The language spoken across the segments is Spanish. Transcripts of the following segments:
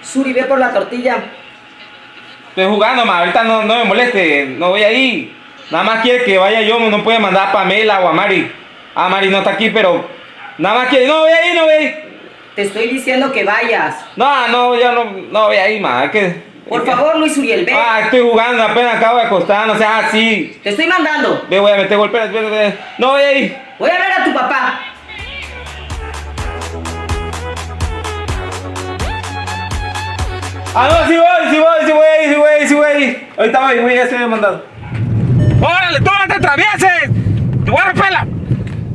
Suri, ve por la tortilla. Estoy jugando, ma. Ahorita no me moleste. No voy a ir. Nada más quiere que vaya yo. No puede mandar a Pamela o a Mari. Ah, Mari no está aquí, pero... Nada más quiere... No voy a ir, no voy a ir. Te estoy diciendo que vayas. No, yo no voy a ir, ma. Es que... Por favor, Luis Uriel, ve. Ah, estoy jugando. Apenas acabo de acostar. No seas así. Te estoy mandando. Ve, voy a meter golpe. Espérate. No voy a ir. Voy a ver a tu papá. Ah, no, sí voy a ir. Ahorita voy a ser mandado. ¡Órale, tú no te atravieses! ¡Te voy a repelar!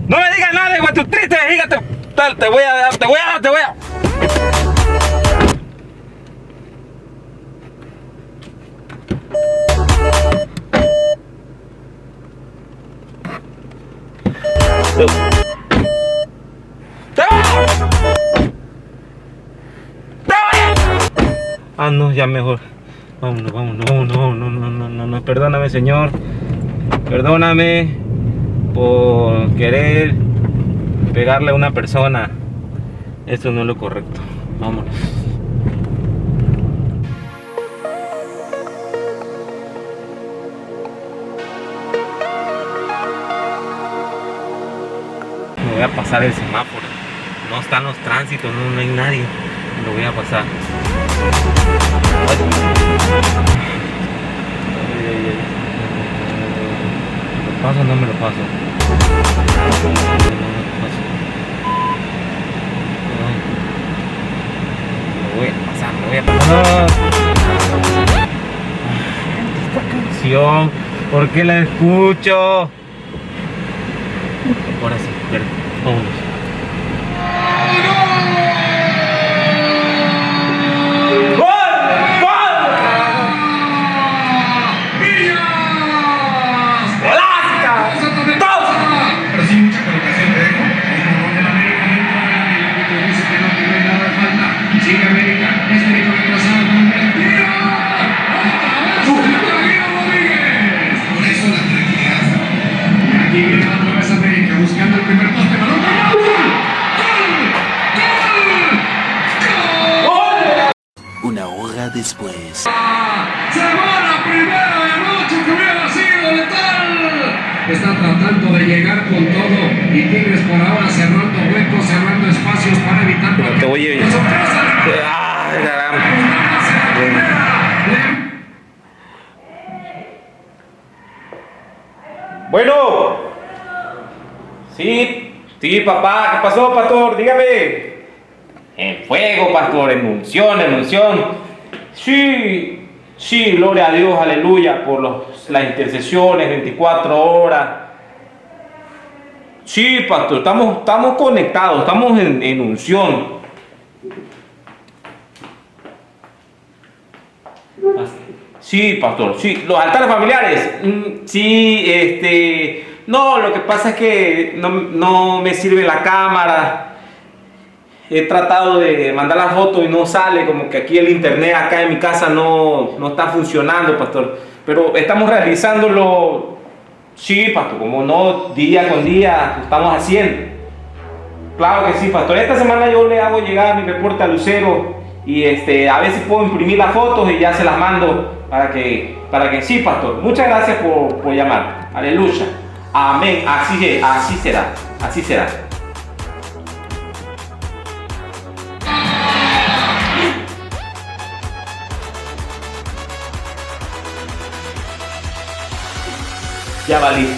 No me digas nada, güey, tu triste vejiga, te voy a dar. Ah, no, ya mejor. Vámonos. No, perdóname, Señor. Perdóname por querer pegarle a una persona. Esto no es lo correcto. Vámonos. Me voy a pasar el semáforo. No están los tránsitos, no hay nadie. Lo voy a pasar. ¿Lo paso o no me lo paso? Lo voy a pasar. Esta canción, ¿por qué la escucho? Ahora sí, espera, vámonos. Buscando el primer poste, balón. Una hora después. Semana primera de noche que hubiera sido letal. Está tratando de llegar con todo y Tigres por ahora cerrando huecos, cerrando espacios para evitar Pero te voy a ir. Ay, caramba. Bueno. Sí, papá. ¿Qué pasó, pastor? Dígame. En fuego, pastor. En unción. Sí, gloria a Dios, aleluya, por las intercesiones, 24 horas. Sí, pastor, estamos conectados, estamos en unción. Sí, pastor, sí, los altares familiares. Sí, no, lo que pasa es que no me sirve la cámara. He tratado de mandar la foto y no sale, como que aquí el internet acá en mi casa no está funcionando, pastor. Pero estamos realizándolo, sí, pastor, como no, día con día lo estamos haciendo. Claro que sí, pastor. Esta semana yo le hago llegar mi reporte a Lucero y a ver si puedo imprimir las fotos y ya se las mando para que sí, pastor. Muchas gracias por llamar. Aleluya. Amén. Así será. Ya valí.